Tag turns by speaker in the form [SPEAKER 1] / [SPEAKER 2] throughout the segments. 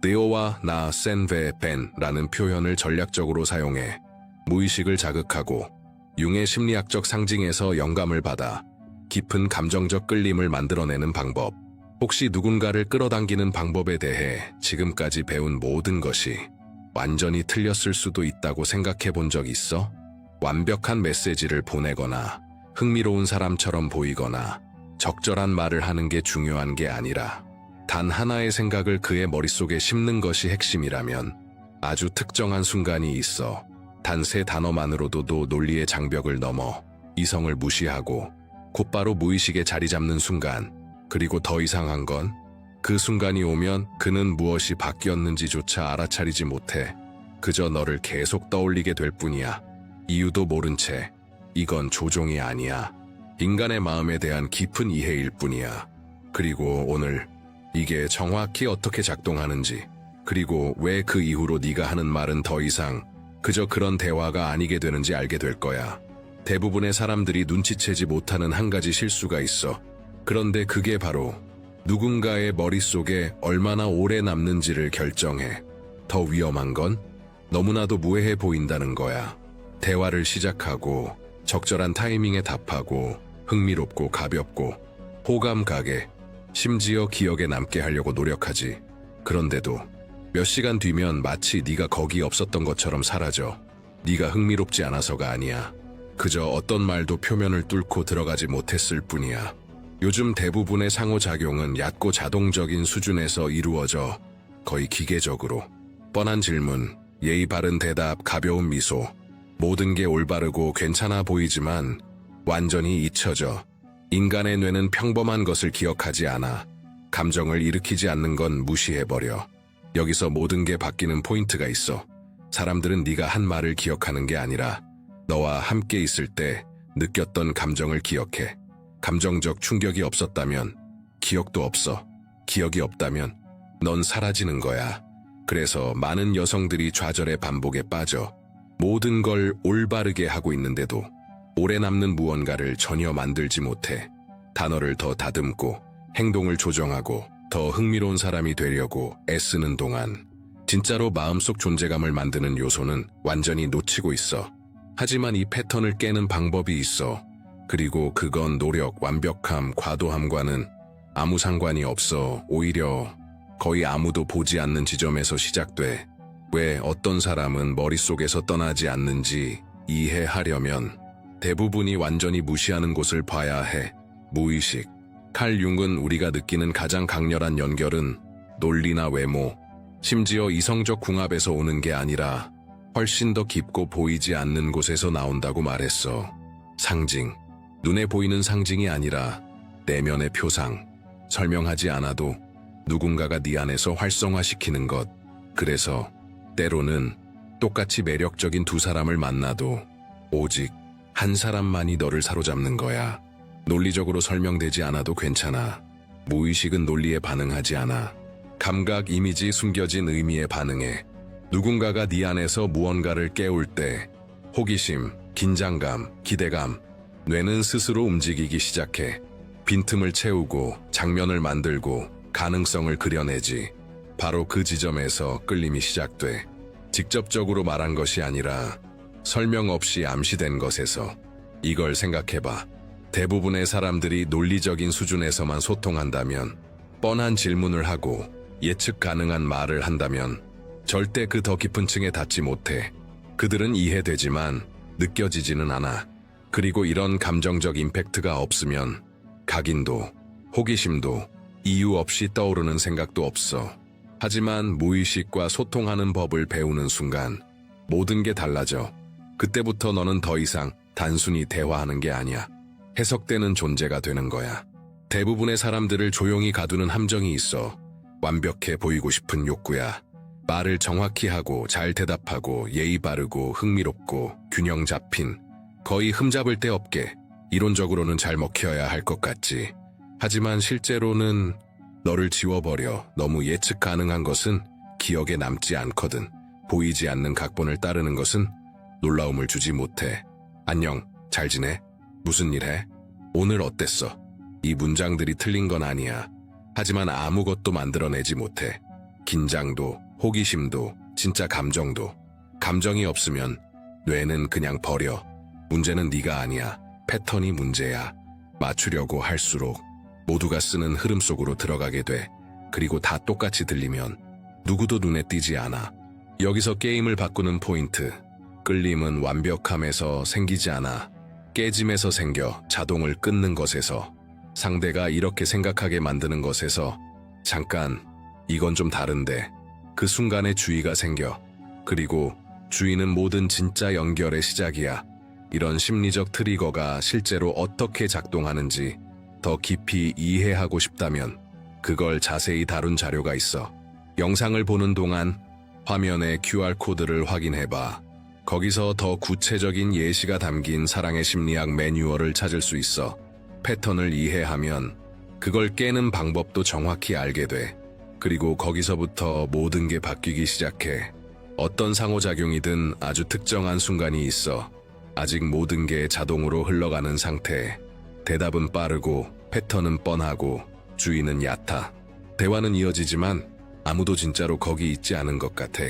[SPEAKER 1] 네오와 나 센베 벤라는 표현을 전략적으로 사용해 무의식을 자극하고 융의 심리학적 상징에서 영감을 받아 깊은 감정적 끌림을 만들어내는 방법. 혹시 누군가를 끌어당기는 방법에 대해 지금까지 배운 모든 것이 완전히 틀렸을 수도 있다고 생각해 본 적 있어? 완벽한 메시지를 보내거나 흥미로운 사람처럼 보이거나 적절한 말을 하는 게 중요한 게 아니라 단 하나의 생각을 그의 머릿속에 심는 것이 핵심이라면 아주 특정한 순간이 있어 단 세 단어만으로도 논리의 장벽을 넘어 이성을 무시하고 곧바로 무의식에 자리 잡는 순간. 그리고 더 이상한 건 그 순간이 오면 그는 무엇이 바뀌었는지조차 알아차리지 못해 그저 너를 계속 떠올리게 될 뿐이야. 이유도 모른 채. 이건 조종이 아니야. 인간의 마음에 대한 깊은 이해일 뿐이야. 그리고 오늘 이게 정확히 어떻게 작동하는지, 그리고 왜 그 이후로 네가 하는 말은 더 이상 그저 그런 대화가 아니게 되는지 알게 될 거야. 대부분의 사람들이 눈치채지 못하는 한 가지 실수가 있어. 그런데 그게 바로 누군가의 머릿속에 얼마나 오래 남는지를 결정해. 더 위험한 건 너무나도 무해해 보인다는 거야. 대화를 시작하고 적절한 타이밍에 답하고 흥미롭고 가볍고 호감 가게, 심지어 기억에 남게 하려고 노력하지. 그런데도 몇 시간 뒤면 마치 네가 거기 없었던 것처럼 사라져. 네가 흥미롭지 않아서가 아니야. 그저 어떤 말도 표면을 뚫고 들어가지 못했을 뿐이야. 요즘 대부분의 상호작용은 얕고 자동적인 수준에서 이루어져. 거의 기계적으로. 뻔한 질문, 예의 바른 대답, 가벼운 미소. 모든 게 올바르고 괜찮아 보이지만 완전히 잊혀져. 인간의 뇌는 평범한 것을 기억하지 않아. 감정을 일으키지 않는 건 무시해버려. 여기서 모든 게 바뀌는 포인트가 있어. 사람들은 네가 한 말을 기억하는 게 아니라 너와 함께 있을 때 느꼈던 감정을 기억해. 감정적 충격이 없었다면 기억도 없어. 기억이 없다면 넌 사라지는 거야. 그래서 많은 여성들이 좌절의 반복에 빠져. 모든 걸 올바르게 하고 있는데도 오래 남는 무언가를 전혀 만들지 못해. 단어를 더 다듬고 행동을 조정하고 더 흥미로운 사람이 되려고 애쓰는 동안 진짜로 마음속 존재감을 만드는 요소는 완전히 놓치고 있어. 하지만 이 패턴을 깨는 방법이 있어. 그리고 그건 노력, 완벽함, 과도함과는 아무 상관이 없어. 오히려 거의 아무도 보지 않는 지점에서 시작돼. 왜 어떤 사람은 머릿속에서 떠나지 않는지 이해하려면 대부분이 완전히 무시하는 곳을 봐야 해. 무의식. 칼 융은 우리가 느끼는 가장 강렬한 연결은 논리나 외모, 심지어 이성적 궁합에서 오는 게 아니라 훨씬 더 깊고 보이지 않는 곳에서 나온다고 말했어. 상징. 눈에 보이는 상징이 아니라 내면의 표상. 설명하지 않아도 누군가가 네 안에서 활성화시키는 것. 그래서 때로는 똑같이 매력적인 두 사람을 만나도 오직 한 사람만이 너를 사로잡는 거야. 논리적으로 설명되지 않아도 괜찮아. 무의식은 논리에 반응하지 않아. 감각, 이미지, 숨겨진 의미에 반응해. 누군가가 네 안에서 무언가를 깨울 때 호기심, 긴장감, 기대감, 뇌는 스스로 움직이기 시작해. 빈틈을 채우고 장면을 만들고 가능성을 그려내지. 바로 그 지점에서 끌림이 시작돼. 직접적으로 말한 것이 아니라 설명 없이 암시된 것에서. 이걸 생각해봐. 대부분의 사람들이 논리적인 수준에서만 소통한다면, 뻔한 질문을 하고 예측 가능한 말을 한다면 절대 그 더 깊은 층에 닿지 못해. 그들은 이해되지만 느껴지지는 않아. 그리고 이런 감정적 임팩트가 없으면 각인도, 호기심도, 이유 없이 떠오르는 생각도 없어. 하지만 무의식과 소통하는 법을 배우는 순간 모든 게 달라져. 그때부터 너는 더 이상 단순히 대화하는 게 아니야. 해석되는 존재가 되는 거야. 대부분의 사람들을 조용히 가두는 함정이 있어. 완벽해 보이고 싶은 욕구야. 말을 정확히 하고 잘 대답하고 예의 바르고 흥미롭고 균형 잡힌, 거의 흠잡을 데 없게. 이론적으로는 잘 먹혀야 할 것 같지. 하지만 실제로는 너를 지워버려. 너무 예측 가능한 것은 기억에 남지 않거든. 보이지 않는 각본을 따르는 것은 놀라움을 주지 못해. 안녕, 잘 지내? 무슨 일 해? 오늘 어땠어? 이 문장들이 틀린 건 아니야. 하지만 아무것도 만들어내지 못해. 긴장도, 호기심도, 진짜 감정도. 감정이 없으면 뇌는 그냥 버려. 문제는 네가 아니야. 패턴이 문제야. 맞추려고 할수록 모두가 쓰는 흐름 속으로 들어가게 돼. 그리고 다 똑같이 들리면 누구도 눈에 띄지 않아. 여기서 게임을 바꾸는 포인트. 끌림은 완벽함에서 생기지 않아. 깨짐에서 생겨. 자동을 끊는 것에서. 상대가 이렇게 생각하게 만드는 것에서. 잠깐, 이건 좀 다른데. 그 순간에 주의가 생겨. 그리고 주의는 모든 진짜 연결의 시작이야. 이런 심리적 트리거가 실제로 어떻게 작동하는지 더 깊이 이해하고 싶다면 그걸 자세히 다룬 자료가 있어. 영상을 보는 동안 화면에 QR코드를 확인해봐. 거기서 더 구체적인 예시가 담긴 사랑의 심리학 매뉴얼을 찾을 수 있어. 패턴을 이해하면 그걸 깨는 방법도 정확히 알게 돼. 그리고 거기서부터 모든 게 바뀌기 시작해. 어떤 상호작용이든 아주 특정한 순간이 있어. 아직 모든 게 자동으로 흘러가는 상태. 대답은 빠르고 패턴은 뻔하고 주의는 얕아. 대화는 이어지지만 아무도 진짜로 거기 있지 않은 것 같아.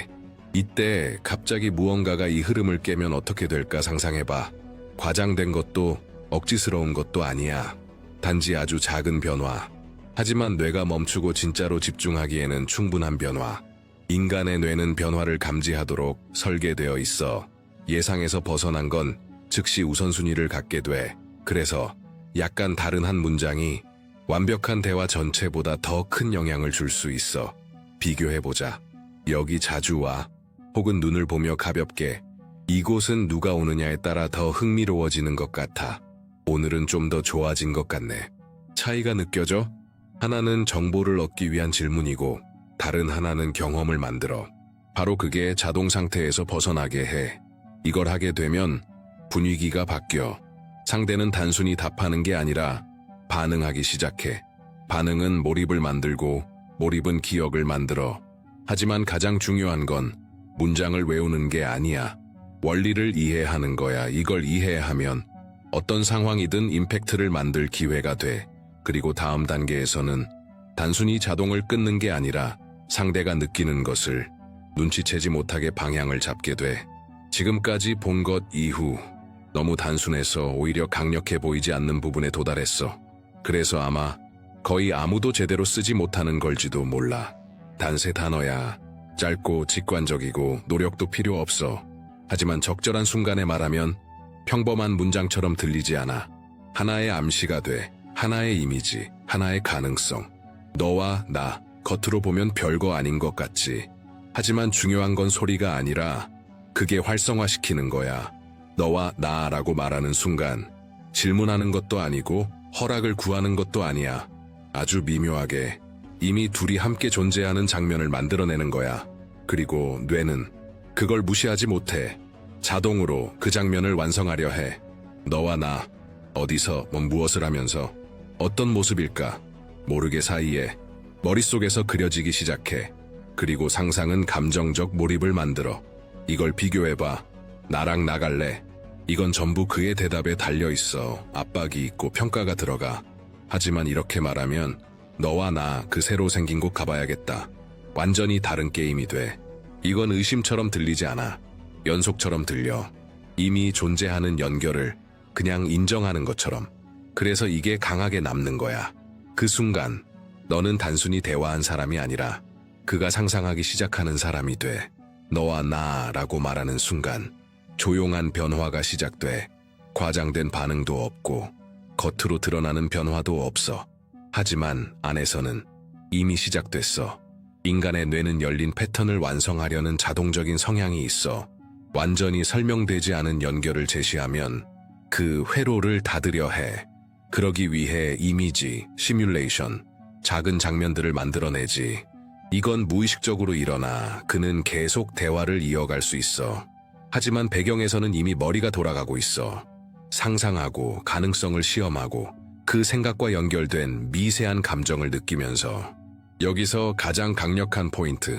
[SPEAKER 1] 이때 갑자기 무언가가 이 흐름을 깨면 어떻게 될까 상상해봐. 과장된 것도 억지스러운 것도 아니야. 단지 아주 작은 변화. 하지만 뇌가 멈추고 진짜로 집중하기에는 충분한 변화. 인간의 뇌는 변화를 감지하도록 설계되어 있어. 예상에서 벗어난 건 즉시 우선순위를 갖게 돼. 그래서 약간 다른 한 문장이 완벽한 대화 전체보다 더 큰 영향을 줄 수 있어. 비교해보자. 여기 자주 와. 혹은 눈을 보며 가볍게. 이곳은 누가 오느냐에 따라 더 흥미로워지는 것 같아. 오늘은 좀 더 좋아진 것 같네. 차이가 느껴져? 하나는 정보를 얻기 위한 질문이고 다른 하나는 경험을 만들어. 바로 그게 자동 상태에서 벗어나게 해. 이걸 하게 되면 분위기가 바뀌어. 상대는 단순히 답하는 게 아니라 반응하기 시작해. 반응은 몰입을 만들고 몰입은 기억을 만들어. 하지만 가장 중요한 건 문장을 외우는 게 아니야. 원리를 이해하는 거야. 이걸 이해하면 어떤 상황이든 임팩트를 만들 기회가 돼. 그리고 다음 단계에서는 단순히 자동을 끊는 게 아니라 상대가 느끼는 것을 눈치채지 못하게 방향을 잡게 돼. 지금까지 본 것 이후 너무 단순해서 오히려 강력해 보이지 않는 부분에 도달했어. 그래서 아마 거의 아무도 제대로 쓰지 못하는 걸지도 몰라. 단세 단어야. 짧고 직관적이고 노력도 필요 없어. 하지만 적절한 순간에 말하면 평범한 문장처럼 들리지 않아. 하나의 암시가 돼. 하나의 이미지, 하나의 가능성. 너와 나, 겉으로 보면 별거 아닌 것 같지. 하지만 중요한 건 소리가 아니라 그게 활성화시키는 거야. 너와 나라고 말하는 순간 질문하는 것도 아니고 허락을 구하는 것도 아니야. 아주 미묘하게 이미 둘이 함께 존재하는 장면을 만들어내는 거야. 그리고 뇌는 그걸 무시하지 못해. 자동으로 그 장면을 완성하려 해. 너와 나, 어디서 무엇을 하면서 어떤 모습일까? 모르게 사이에 머릿속에서 그려지기 시작해. 그리고 상상은 감정적 몰입을 만들어. 이걸 비교해봐. 나랑 나갈래. 이건 전부 그의 대답에 달려있어. 압박이 있고 평가가 들어가. 하지만 이렇게 말하면 너와 나 그 새로 생긴 곳 가봐야겠다. 완전히 다른 게임이 돼. 이건 의심처럼 들리지 않아. 연속처럼 들려. 이미 존재하는 연결을 그냥 인정하는 것처럼. 그래서 이게 강하게 남는 거야. 그 순간 너는 단순히 대화한 사람이 아니라 그가 상상하기 시작하는 사람이 돼. 너와 나라고 말하는 순간 조용한 변화가 시작돼. 과장된 반응도 없고 겉으로 드러나는 변화도 없어. 하지만 안에서는 이미 시작됐어. 인간의 뇌는 열린 패턴을 완성하려는 자동적인 성향이 있어. 완전히 설명되지 않은 연결을 제시하면 그 회로를 닫으려 해. 그러기 위해 이미지, 시뮬레이션, 작은 장면들을 만들어내지. 이건 무의식적으로 일어나. 그는 계속 대화를 이어갈 수 있어. 하지만 배경에서는 이미 머리가 돌아가고 있어. 상상하고 가능성을 시험하고 그 생각과 연결된 미세한 감정을 느끼면서. 여기서 가장 강력한 포인트.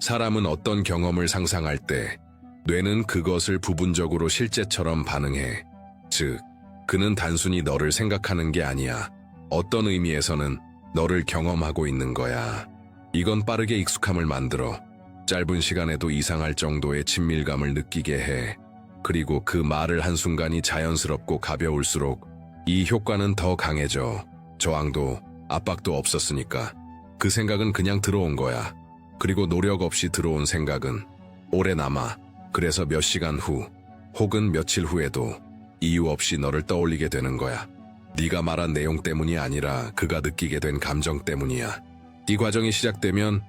[SPEAKER 1] 사람은 어떤 경험을 상상할 때 뇌는 그것을 부분적으로 실제처럼 반응해. 즉, 그는 단순히 너를 생각하는 게 아니야. 어떤 의미에서는 너를 경험하고 있는 거야. 이건 빠르게 익숙함을 만들어 짧은 시간에도 이상할 정도의 친밀감을 느끼게 해. 그리고 그 말을 한순간이 자연스럽고 가벼울수록 이 효과는 더 강해져. 저항도 압박도 없었으니까. 그 생각은 그냥 들어온 거야. 그리고 노력 없이 들어온 생각은 오래 남아. 그래서 몇 시간 후 혹은 며칠 후에도 이유 없이 너를 떠올리게 되는 거야. 네가 말한 내용 때문이 아니라 그가 느끼게 된 감정 때문이야. 이 과정이 시작되면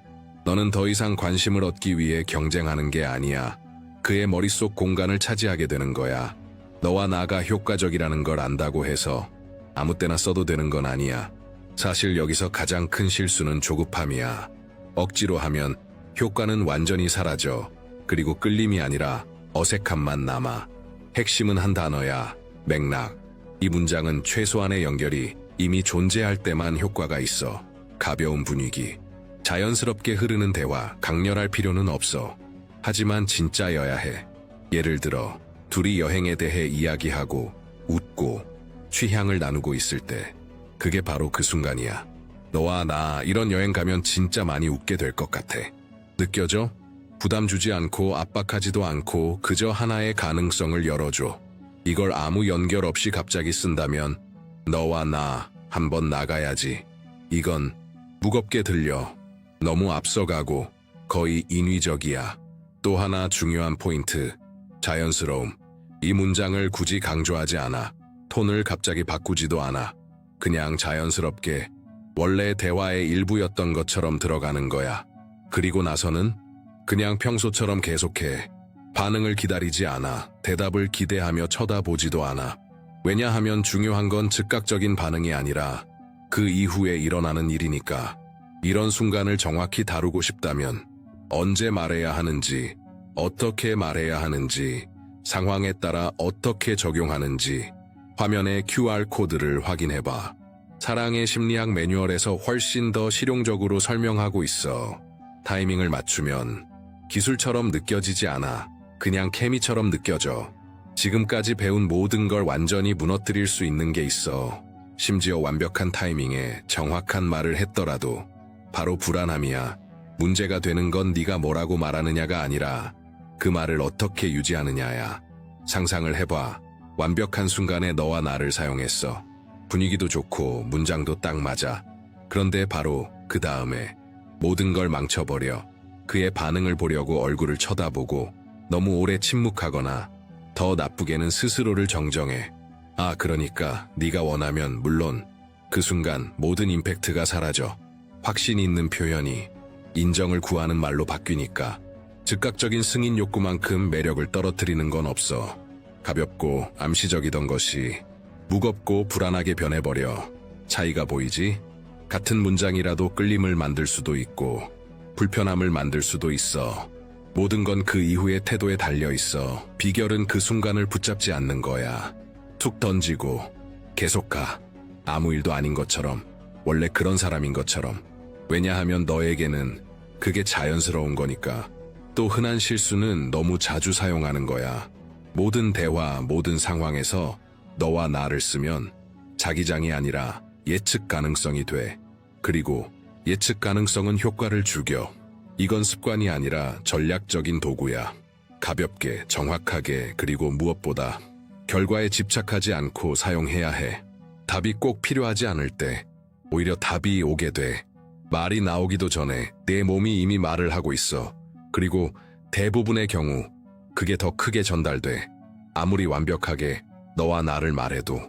[SPEAKER 1] 너는 더 이상 관심을 얻기 위해 경쟁하는 게 아니야. 그의 머릿속 공간을 차지하게 되는 거야. 너와 나가 효과적이라는 걸 안다고 해서 아무 때나 써도 되는 건 아니야. 사실 여기서 가장 큰 실수는 조급함이야. 억지로 하면 효과는 완전히 사라져. 그리고 끌림이 아니라 어색함만 남아. 핵심은 한 단어야. 맥락. 이 문장은 최소한의 연결이 이미 존재할 때만 효과가 있어. 가벼운 분위기. 자연스럽게 흐르는 대화, 강렬할 필요는 없어. 하지만 진짜여야 해. 예를 들어 둘이 여행에 대해 이야기하고 웃고 취향을 나누고 있을 때 그게 바로 그 순간이야. 너와 나 이런 여행 가면 진짜 많이 웃게 될 것 같아. 느껴져? 부담 주지 않고 압박하지도 않고 그저 하나의 가능성을 열어줘. 이걸 아무 연결 없이 갑자기 쓴다면 너와 나 한번 나가야지. 이건 무겁게 들려. 너무 앞서가고 거의 인위적이야. 또 하나 중요한 포인트. 자연스러움. 이 문장을 굳이 강조하지 않아. 톤을 갑자기 바꾸지도 않아. 그냥 자연스럽게 원래 대화의 일부였던 것처럼 들어가는 거야. 그리고 나서는 그냥 평소처럼 계속해. 반응을 기다리지 않아. 대답을 기대하며 쳐다보지도 않아. 왜냐하면 중요한 건 즉각적인 반응이 아니라 그 이후에 일어나는 일이니까. 이런 순간을 정확히 다루고 싶다면 언제 말해야 하는지, 어떻게 말해야 하는지, 상황에 따라 어떻게 적용하는지 화면의 QR코드를 확인해봐. 사랑의 심리학 매뉴얼에서 훨씬 더 실용적으로 설명하고 있어. 타이밍을 맞추면 기술처럼 느껴지지 않아. 그냥 케미처럼 느껴져. 지금까지 배운 모든 걸 완전히 무너뜨릴 수 있는 게 있어. 심지어 완벽한 타이밍에 정확한 말을 했더라도 바로 불안함이야. 문제가 되는 건 네가 뭐라고 말하느냐가 아니라 그 말을 어떻게 유지하느냐야. 상상을 해봐. 완벽한 순간에 너와 나를 사용했어. 분위기도 좋고 문장도 딱 맞아. 그런데 바로 그 다음에 모든 걸 망쳐버려. 그의 반응을 보려고 얼굴을 쳐다보고 너무 오래 침묵하거나 더 나쁘게는 스스로를 정정해. 아, 그러니까 네가 원하면 물론 그 순간 모든 임팩트가 사라져. 확신 있는 표현이 인정을 구하는 말로 바뀌니까. 즉각적인 승인 욕구만큼 매력을 떨어뜨리는 건 없어. 가볍고 암시적이던 것이 무겁고 불안하게 변해버려. 차이가 보이지? 같은 문장이라도 끌림을 만들 수도 있고 불편함을 만들 수도 있어. 모든 건 그 이후의 태도에 달려있어. 비결은 그 순간을 붙잡지 않는 거야. 툭 던지고 계속 가. 아무 일도 아닌 것처럼, 원래 그런 사람인 것처럼. 왜냐하면 너에게는 그게 자연스러운 거니까. 또 흔한 실수는 너무 자주 사용하는 거야. 모든 대화, 모든 상황에서 너와 나를 쓰면 자기장이 아니라 예측 가능성이 돼. 그리고 예측 가능성은 효과를 죽여. 이건 습관이 아니라 전략적인 도구야. 가볍게, 정확하게, 그리고 무엇보다 결과에 집착하지 않고 사용해야 해. 답이 꼭 필요하지 않을 때 오히려 답이 오게 돼. 말이 나오기도 전에 내 몸이 이미 말을 하고 있어. 그리고 대부분의 경우 그게 더 크게 전달돼. 아무리 완벽하게 너와 나를 말해도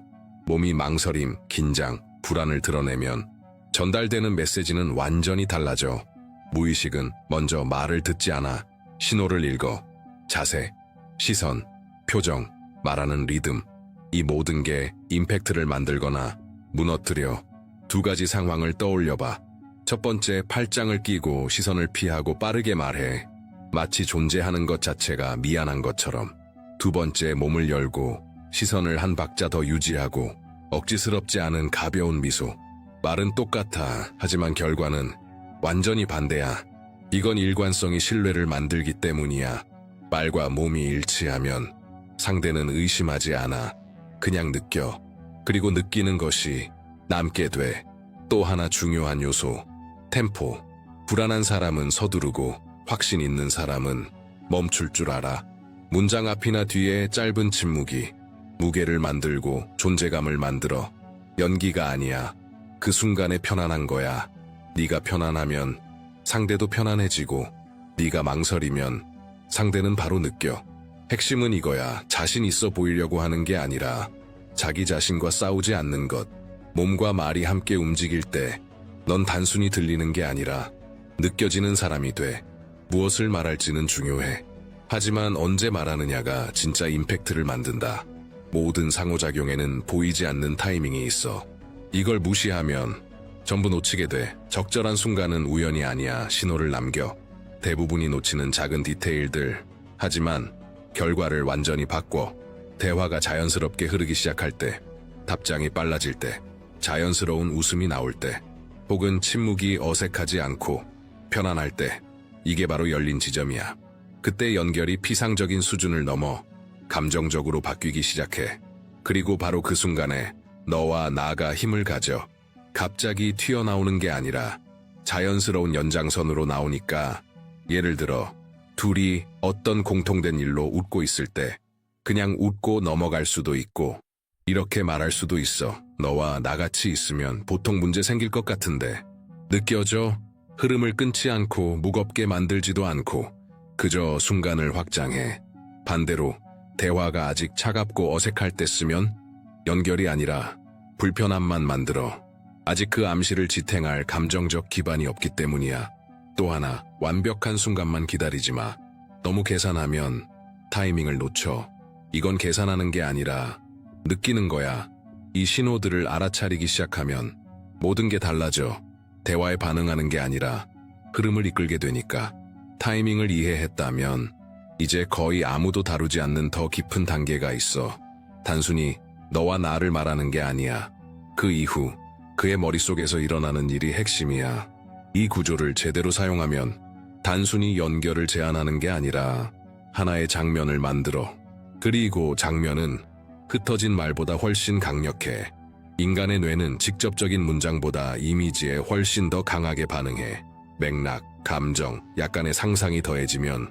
[SPEAKER 1] 몸이 망설임, 긴장, 불안을 드러내면 전달되는 메시지는 완전히 달라져. 무의식은 먼저 말을 듣지 않아 신호를 읽어. 자세, 시선, 표정, 말하는 리듬, 이 모든 게 임팩트를 만들거나 무너뜨려. 두 가지 상황을 떠올려봐. 첫 번째, 팔짱을 끼고 시선을 피하고 빠르게 말해. 마치 존재하는 것 자체가 미안한 것처럼. 두 번째, 몸을 열고 시선을 한 박자 더 유지하고 억지스럽지 않은 가벼운 미소. 말은 똑같아. 하지만 결과는 완전히 반대야. 이건 일관성이 신뢰를 만들기 때문이야. 말과 몸이 일치하면 상대는 의심하지 않아. 그냥 느껴. 그리고 느끼는 것이 남게 돼. 또 하나 중요한 요소. 템포. 불안한 사람은 서두르고 확신 있는 사람은 멈출 줄 알아. 문장 앞이나 뒤에 짧은 침묵이 무게를 만들고 존재감을 만들어. 연기가 아니야. 그 순간에 편안한 거야. 네가 편안하면 상대도 편안해지고 네가 망설이면 상대는 바로 느껴. 핵심은 이거야. 자신 있어 보이려고 하는 게 아니라 자기 자신과 싸우지 않는 것. 몸과 말이 함께 움직일 때 넌 단순히 들리는 게 아니라 느껴지는 사람이 돼. 무엇을 말할지는 중요해. 하지만 언제 말하느냐가 진짜 임팩트를 만든다. 모든 상호작용에는 보이지 않는 타이밍이 있어. 이걸 무시하면 전부 놓치게 돼. 적절한 순간은 우연이 아니야. 신호를 남겨. 대부분이 놓치는 작은 디테일들. 하지만 결과를 완전히 바꿔. 대화가 자연스럽게 흐르기 시작할 때, 답장이 빨라질 때, 자연스러운 웃음이 나올 때, 혹은 침묵이 어색하지 않고 편안할 때, 이게 바로 열린 지점이야. 그때 연결이 피상적인 수준을 넘어 감정적으로 바뀌기 시작해. 그리고 바로 그 순간에 너와 나가 힘을 가져. 갑자기 튀어나오는 게 아니라 자연스러운 연장선으로 나오니까. 예를 들어 둘이 어떤 공통된 일로 웃고 있을 때 그냥 웃고 넘어갈 수도 있고 이렇게 말할 수도 있어. 너와 나같이 있으면 보통 문제 생길 것 같은데. 느껴져? 흐름을 끊지 않고 무겁게 만들지도 않고 그저 순간을 확장해. 반대로 대화가 아직 차갑고 어색할 때 쓰면 연결이 아니라 불편함만 만들어. 아직 그 암시를 지탱할 감정적 기반이 없기 때문이야. 또 하나, 완벽한 순간만 기다리지 마. 너무 계산하면 타이밍을 놓쳐. 이건 계산하는 게 아니라 느끼는 거야. 이 신호들을 알아차리기 시작하면 모든 게 달라져. 대화에 반응하는 게 아니라 흐름을 이끌게 되니까. 타이밍을 이해했다면 이제 거의 아무도 다루지 않는 더 깊은 단계가 있어. 단순히 너와 나를 말하는 게 아니야. 그 이후 그의 머릿속에서 일어나는 일이 핵심이야. 이 구조를 제대로 사용하면 단순히 연결을 제안하는 게 아니라 하나의 장면을 만들어. 그리고 장면은 흩어진 말보다 훨씬 강력해. 인간의 뇌는 직접적인 문장보다 이미지에 훨씬 더 강하게 반응해. 맥락, 감정, 약간의 상상이 더해지면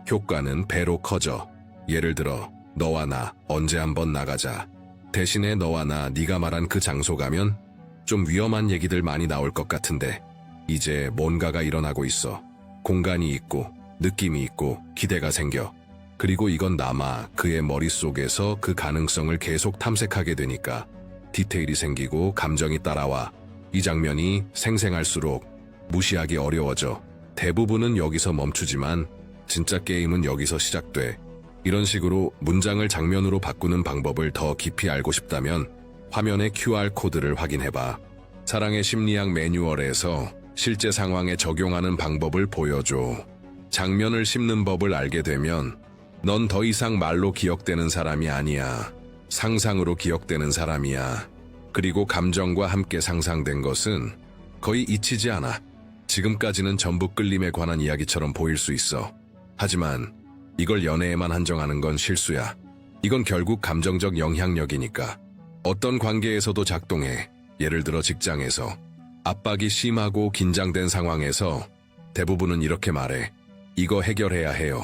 [SPEAKER 1] 효과는 배로 커져. 예를 들어 너와 나 언제 한번 나가자. 대신에 너와 나 네가 말한 그 장소 가면 좀 위험한 얘기들 많이 나올 것 같은데 이제 뭔가가 일어나고 있어. 공간이 있고 느낌이 있고 기대가 생겨. 그리고 이건 남아 그의 머릿속에서 그 가능성을 계속 탐색하게 되니까 디테일이 생기고 감정이 따라와. 이 장면이 생생할수록 무시하기 어려워져. 대부분은 여기서 멈추지만 진짜 게임은 여기서 시작돼. 이런 식으로 문장을 장면으로 바꾸는 방법을 더 깊이 알고 싶다면 화면의 QR코드를 확인해봐. 사랑의 심리학 매뉴얼에서 실제 상황에 적용하는 방법을 보여줘. 장면을 씹는 법을 알게 되면 넌 더 이상 말로 기억되는 사람이 아니야. 상상으로 기억되는 사람이야. 그리고 감정과 함께 상상된 것은 거의 잊히지 않아. 지금까지는 전부 끌림에 관한 이야기처럼 보일 수 있어. 하지만 이걸 연애에만 한정하는 건 실수야. 이건 결국 감정적 영향력이니까. 어떤 관계에서도 작동해. 예를 들어 직장에서. 압박이 심하고 긴장된 상황에서 대부분은 이렇게 말해. 이거 해결해야 해요.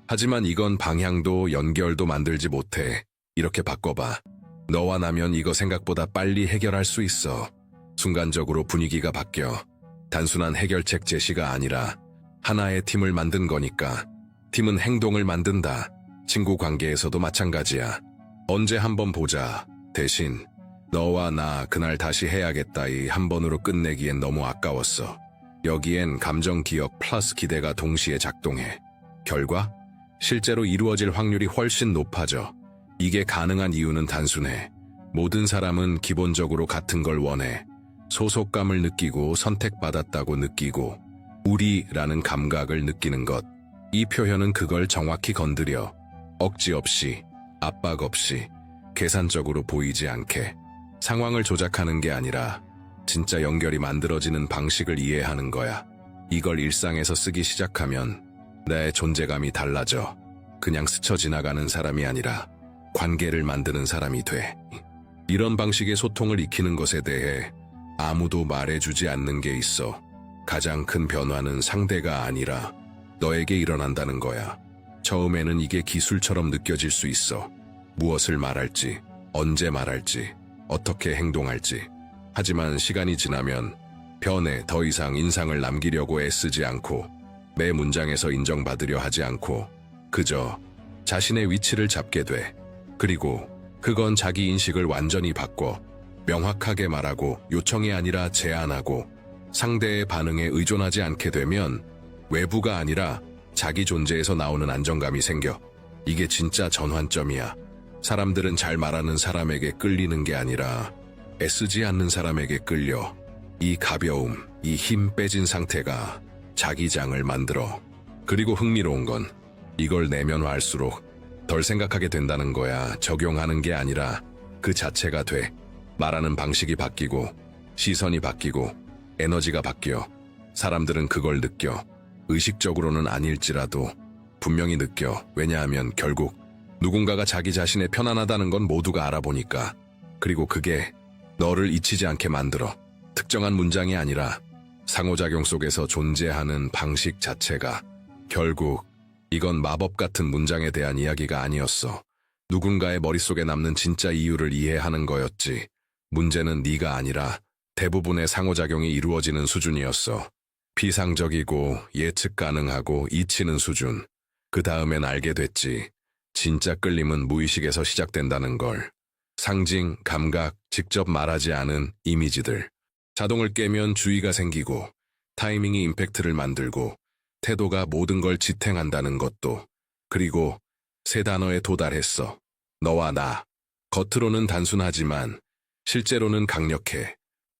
[SPEAKER 1] 하지만 이건 방향도 연결도 만들지 못해. 이렇게 바꿔봐. 너와 나면 이거 생각보다 빨리 해결할 수 있어. 순간적으로 분위기가 바뀌어. 단순한 해결책 제시가 아니라 하나의 팀을 만든 거니까. 팀은 행동을 만든다. 친구 관계에서도 마찬가지야. 언제 한번 보자. 대신 너와 나 그날 다시 해야겠다 이 한 번으로 끝내기엔 너무 아까웠어. 여기엔 감정 기억 플러스 기대가 동시에 작동해. 결과? 실제로 이루어질 확률이 훨씬 높아져. 이게 가능한 이유는 단순해. 모든 사람은 기본적으로 같은 걸 원해. 소속감을 느끼고 선택받았다고 느끼고 우리라는 감각을 느끼는 것. 이 표현은 그걸 정확히 건드려. 억지 없이, 압박 없이, 계산적으로 보이지 않게. 상황을 조작하는 게 아니라 진짜 연결이 만들어지는 방식을 이해하는 거야. 이걸 일상에서 쓰기 시작하면 내 존재감이 달라져. 그냥 스쳐 지나가는 사람이 아니라 관계를 만드는 사람이 돼. 이런 방식의 소통을 익히는 것에 대해 아무도 말해주지 않는 게 있어. 가장 큰 변화는 상대가 아니라 너에게 일어난다는 거야. 처음에는 이게 기술처럼 느껴질 수 있어. 무엇을 말할지, 언제 말할지, 어떻게 행동할지. 하지만 시간이 지나면 변해. 더 이상 인상을 남기려고 애쓰지 않고 매 문장에서 인정받으려 하지 않고 그저 자신의 위치를 잡게 돼. 그리고 그건 자기 인식을 완전히 바꿔 명확하게 말하고 요청이 아니라 제안하고 상대의 반응에 의존하지 않게 되면 외부가 아니라 자기 존재에서 나오는 안정감이 생겨. 이게 진짜 전환점이야. 사람들은 잘 말하는 사람에게 끌리는 게 아니라 애쓰지 않는 사람에게 끌려. 이 가벼움, 이 힘 빼진 상태가 자기장을 만들어. 그리고 흥미로운 건 이걸 내면화할수록 덜 생각하게 된다는 거야. 적용하는 게 아니라 그 자체가 돼. 말하는 방식이 바뀌고 시선이 바뀌고 에너지가 바뀌어. 사람들은 그걸 느껴. 의식적으로는 아닐지라도 분명히 느껴. 왜냐하면 결국 누군가가 자기 자신의 편안하다는 건 모두가 알아보니까. 그리고 그게 너를 잊히지 않게 만들어. 특정한 문장이 아니라 상호작용 속에서 존재하는 방식 자체가. 결국 이건 마법 같은 문장에 대한 이야기가 아니었어. 누군가의 머릿속에 남는 진짜 이유를 이해하는 거였지. 문제는 네가 아니라 대부분의 상호작용이 이루어지는 수준이었어. 피상적이고 예측 가능하고 잊히는 수준. 그 다음엔 알게 됐지. 진짜 끌림은 무의식에서 시작된다는 걸. 상징, 감각, 직접 말하지 않은 이미지들. 자동을 깨면 주의가 생기고 타이밍이 임팩트를 만들고 태도가 모든 걸 지탱한다는 것도. 그리고 세 단어에 도달했어. 너와 나. 겉으로는 단순하지만 실제로는 강력해.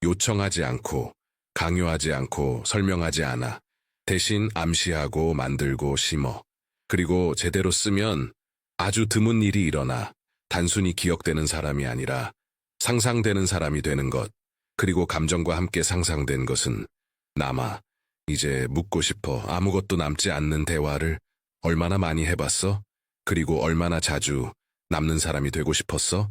[SPEAKER 1] 요청하지 않고 강요하지 않고 설명하지 않아. 대신 암시하고 만들고 심어. 그리고 제대로 쓰면 아주 드문 일이 일어나. 단순히 기억되는 사람이 아니라 상상되는 사람이 되는 것. 그리고 감정과 함께 상상된 것은 남아. 이제 묻고 싶어. 아무것도 남지 않는 대화를 얼마나 많이 해봤어? 그리고 얼마나 자주 남는 사람이 되고 싶었어?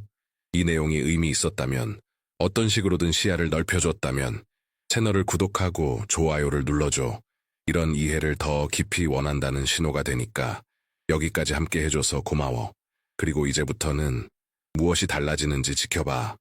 [SPEAKER 1] 이 내용이 의미 있었다면, 어떤 식으로든 시야를 넓혀줬다면 채널을 구독하고 좋아요를 눌러줘. 이런 이해를 더 깊이 원한다는 신호가 되니까. 여기까지 함께 해줘서 고마워. 그리고 이제부터는 무엇이 달라지는지 지켜봐.